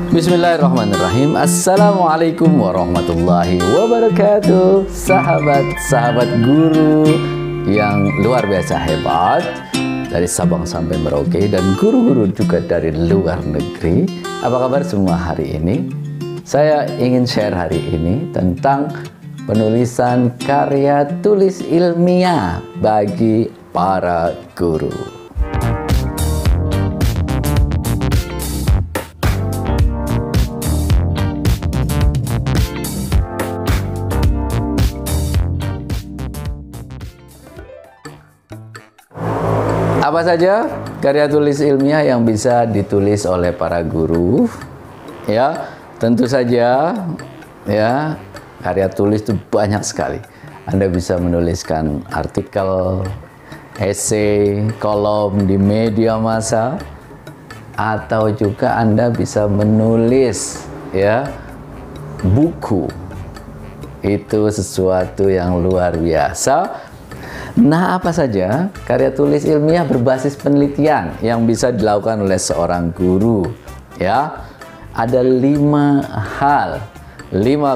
Bismillahirrahmanirrahim. Assalamualaikum warahmatullahi wabarakatuh. Sahabat-sahabat guru yang luar biasa hebat dari Sabang sampai Merauke dan guru-guru juga dari luar negeri. Apa kabar semua hari ini? Saya ingin share hari ini tentang penulisan karya tulis ilmiah bagi para guru. Apa saja karya tulis ilmiah yang bisa ditulis oleh para guru? Ya, tentu saja ya, karya tulis itu banyak sekali. Anda bisa menuliskan artikel, esai, kolom di media massa, atau juga Anda bisa menulis ya buku. Itu sesuatu yang luar biasa. Nah, apa saja karya tulis ilmiah berbasis penelitian yang bisa dilakukan oleh seorang guru? Ya, ada 5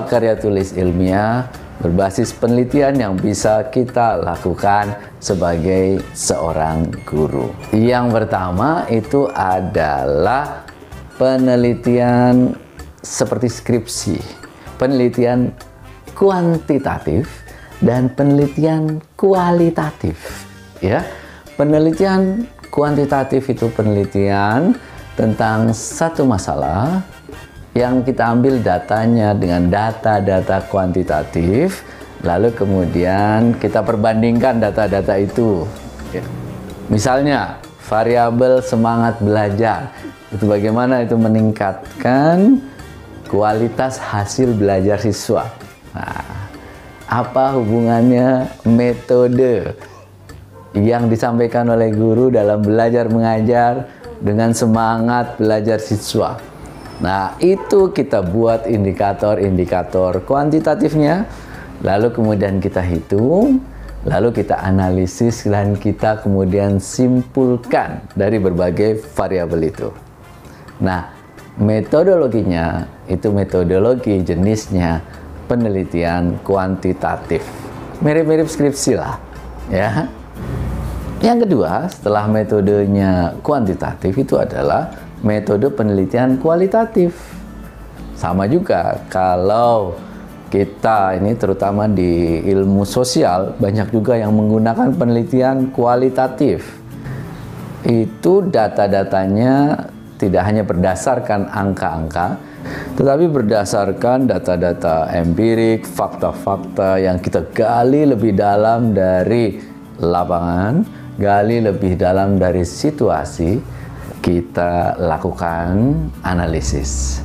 karya tulis ilmiah berbasis penelitian yang bisa kita lakukan sebagai seorang guru. Yang pertama itu adalah penelitian seperti skripsi, penelitian kuantitatif dan penelitian kualitatif. Ya, penelitian kuantitatif itu penelitian tentang satu masalah yang kita ambil datanya dengan data-data kuantitatif, lalu kemudian kita perbandingkan data-data itu. Ya. Misalnya variabel semangat belajar itu bagaimana itu meningkatkan kualitas hasil belajar siswa. Nah, apa hubungannya metode yang disampaikan oleh guru dalam belajar mengajar dengan semangat belajar siswa? Nah, itu kita buat indikator-indikator kuantitatifnya, lalu kemudian kita hitung, lalu kita analisis, dan kita kemudian simpulkan dari berbagai variabel itu. Nah, metodologinya itu metodologi jenisnya penelitian kuantitatif, mirip-mirip skripsi lah ya. Yang kedua, setelah metodenya kuantitatif itu adalah metode penelitian kualitatif. Sama juga kalau kita ini terutama di ilmu sosial banyak juga yang menggunakan penelitian kualitatif. Itu data-datanya tidak hanya berdasarkan angka-angka, tetapi berdasarkan data-data empirik, fakta-fakta yang kita gali lebih dalam dari lapangan, gali lebih dalam dari situasi, kita lakukan analisis.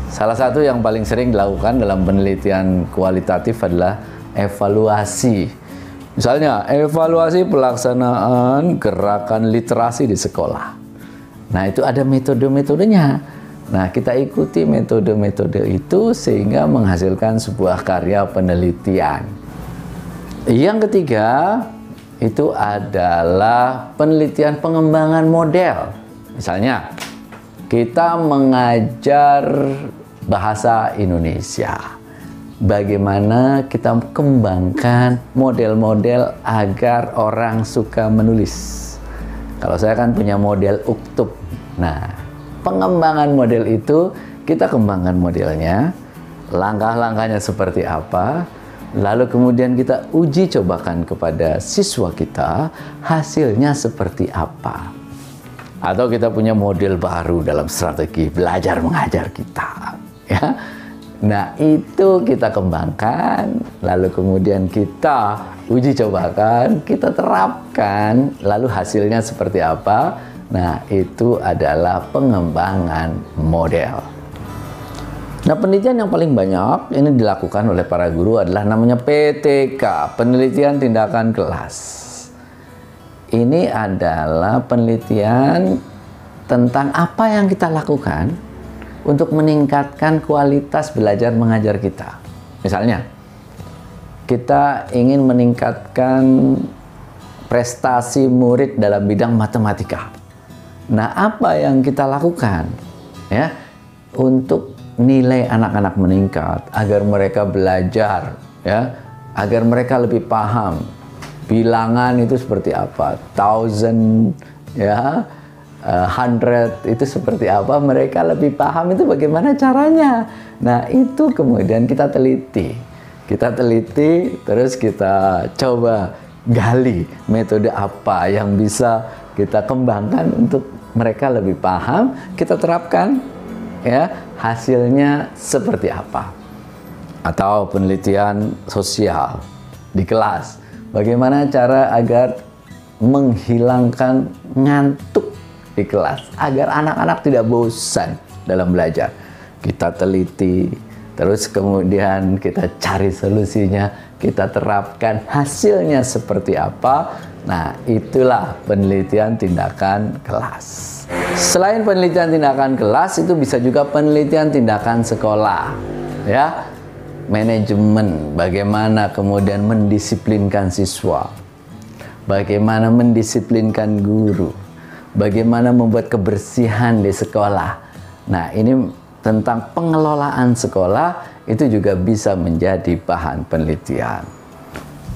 Salah satu yang paling sering dilakukan dalam penelitian kualitatif adalah evaluasi. Misalnya, evaluasi pelaksanaan gerakan literasi di sekolah. Nah, itu ada metode-metodenya. Nah, kita ikuti metode-metode itu sehingga menghasilkan sebuah karya penelitian. Yang ketiga, itu adalah penelitian pengembangan model. Misalnya, kita mengajar bahasa Indonesia. Bagaimana kita kembangkan model-model agar orang suka menulis. Kalau saya kan punya model uktub. Nah, pengembangan model itu kita kembangkan modelnya, langkah-langkahnya seperti apa, lalu kemudian kita uji cobakan kepada siswa kita, hasilnya seperti apa. Atau kita punya model baru dalam strategi belajar mengajar kita. Ya. Nah, itu kita kembangkan, lalu kemudian kita uji cobakan, kita terapkan, lalu hasilnya seperti apa. Nah, itu adalah pengembangan model. Nah, penelitian yang paling banyak ini dilakukan oleh para guru adalah namanya PTK, penelitian tindakan kelas. Ini adalah penelitian tentang apa yang kita lakukan untuk meningkatkan kualitas belajar mengajar kita. Misalnya, kita ingin meningkatkan prestasi murid dalam bidang matematika. Nah, apa yang kita lakukan? Ya, untuk nilai anak-anak meningkat, agar mereka belajar, ya, agar mereka lebih paham bilangan itu seperti apa, thousand, ya, hundred itu seperti apa, mereka lebih paham itu bagaimana caranya. Nah, itu kemudian kita teliti, terus kita coba gali metode apa yang bisa kita kembangkan untuk mereka lebih paham, kita terapkan, ya, hasilnya seperti apa. Atau penelitian sosial di kelas, bagaimana cara agar menghilangkan ngantuk di kelas, agar anak-anak tidak bosan dalam belajar. Kita teliti, terus kemudian kita cari solusinya, kita terapkan, hasilnya seperti apa. Nah, itulah penelitian tindakan kelas. Selain penelitian tindakan kelas, itu bisa juga penelitian tindakan sekolah, ya. Manajemen, bagaimana kemudian mendisiplinkan siswa, bagaimana mendisiplinkan guru, bagaimana membuat kebersihan di sekolah. Nah, ini tentang pengelolaan sekolah, itu juga bisa menjadi bahan penelitian.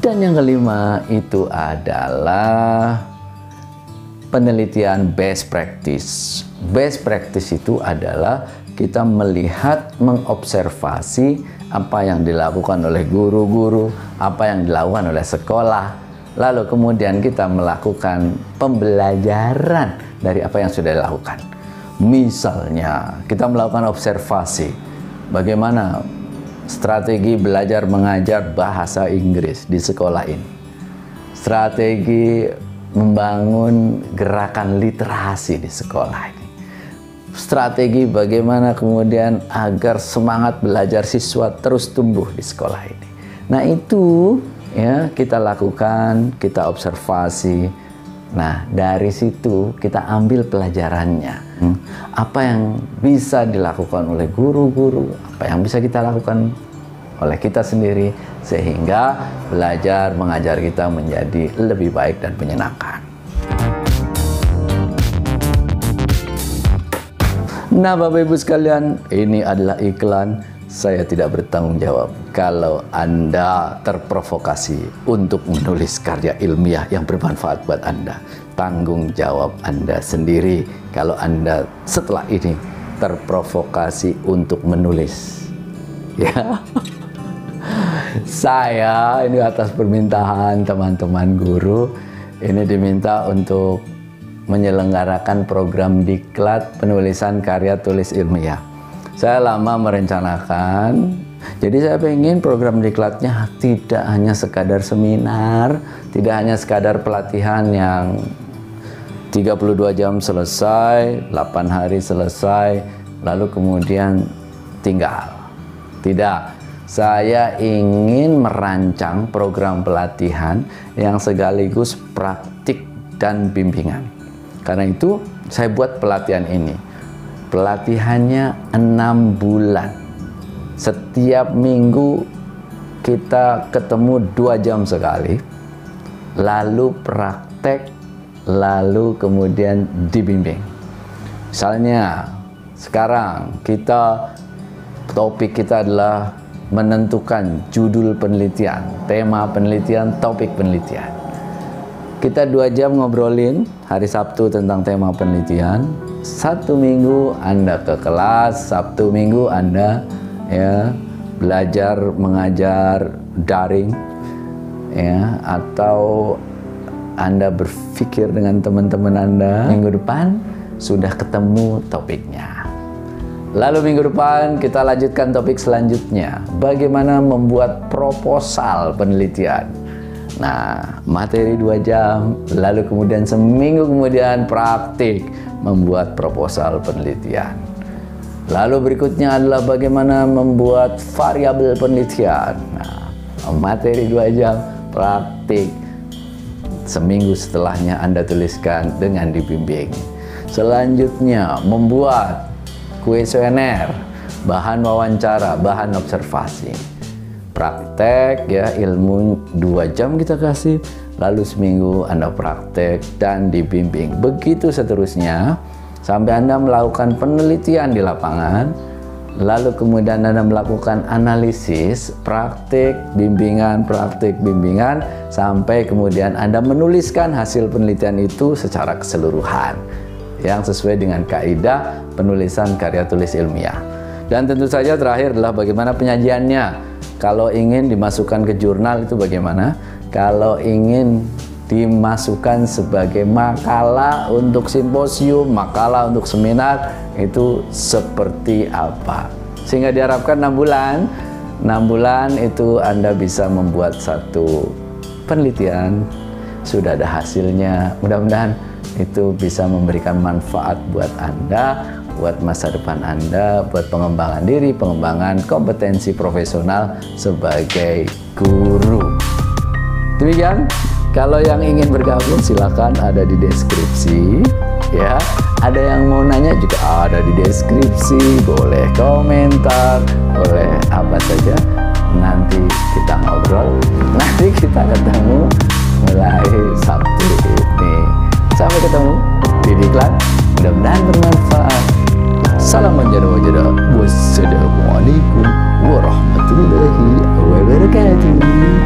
Dan yang kelima itu adalah penelitian best practice. Best practice itu adalah kita melihat, mengobservasi apa yang dilakukan oleh guru-guru, apa yang dilakukan oleh sekolah, lalu kemudian kita melakukan pembelajaran dari apa yang sudah dilakukan. Misalnya, kita melakukan observasi bagaimana strategi belajar mengajar bahasa Inggris di sekolah ini, strategi membangun gerakan literasi di sekolah ini, strategi bagaimana kemudian agar semangat belajar siswa terus tumbuh di sekolah ini. Nah, itu ya kita lakukan, kita observasi. Nah, dari situ kita ambil pelajarannya. Apa yang bisa dilakukan oleh guru-guru, apa yang bisa kita lakukan oleh kita sendiri, sehingga belajar mengajar kita menjadi lebih baik dan menyenangkan. Nah, Bapak Ibu sekalian, ini adalah iklan. Saya tidak bertanggung jawab kalau Anda terprovokasi untuk menulis karya ilmiah yang bermanfaat buat Anda. Tanggung jawab Anda sendiri kalau Anda setelah ini terprovokasi untuk menulis. Ya. Saya ini atas permintaan teman-teman guru, ini diminta untuk menyelenggarakan program diklat penulisan karya tulis ilmiah. Saya lama merencanakan, jadi saya ingin program diklatnya tidak hanya sekadar seminar, tidak hanya sekadar pelatihan yang 32 jam selesai, 8 hari selesai, lalu kemudian tinggal. Tidak, saya ingin merancang program pelatihan yang sekaligus praktik dan bimbingan. Karena itu saya buat pelatihan ini. Pelatihannya 6 bulan. Setiap minggu kita ketemu 2 jam sekali. Lalu praktek, lalu kemudian dibimbing. Misalnya sekarang topik kita adalah menentukan judul penelitian, tema penelitian, topik penelitian. Kita 2 jam ngobrolin hari Sabtu tentang tema penelitian. 1 minggu Anda ke kelas, Sabtu Minggu Anda ya belajar mengajar daring, ya, atau Anda berpikir dengan teman-teman Anda. Minggu depan sudah ketemu topiknya. Lalu minggu depan kita lanjutkan topik selanjutnya, bagaimana membuat proposal penelitian. Nah, materi 2 jam, lalu kemudian seminggu kemudian praktik membuat proposal penelitian. Lalu berikutnya adalah bagaimana membuat variabel penelitian. Nah, materi 2 jam, praktik. Seminggu setelahnya Anda tuliskan dengan dibimbing. Selanjutnya membuat kuesioner, bahan wawancara, bahan observasi. Praktek ya, ilmu 2 jam kita kasih, lalu seminggu Anda praktek dan dibimbing. Begitu seterusnya sampai Anda melakukan penelitian di lapangan, lalu kemudian Anda melakukan analisis, praktik, bimbingan, sampai kemudian Anda menuliskan hasil penelitian itu secara keseluruhan yang sesuai dengan kaidah penulisan karya tulis ilmiah. Dan tentu saja terakhir adalah bagaimana penyajiannya. Kalau ingin dimasukkan ke jurnal itu bagaimana? Kalau ingin dimasukkan sebagai makalah untuk simposium, makalah untuk seminar, itu seperti apa? Sehingga diharapkan 6 bulan. 6 bulan itu Anda bisa membuat satu penelitian, sudah ada hasilnya. Mudah-mudahan itu bisa memberikan manfaat buat Anda, buat masa depan Anda, buat pengembangan diri, pengembangan kompetensi profesional sebagai guru. Demikian, kalau yang ingin bergabung silakan ada di deskripsi, ya. Ada yang mau nanya juga ada di deskripsi, boleh komentar, boleh apa saja. Nanti kita ngobrol, nanti kita ketemu mulai Sabtu ini. Sampai ketemu di iklan, mudah-mudahan bermanfaat. Salam menjadi. Wassalamualaikum warahmatullahi wabarakatuh.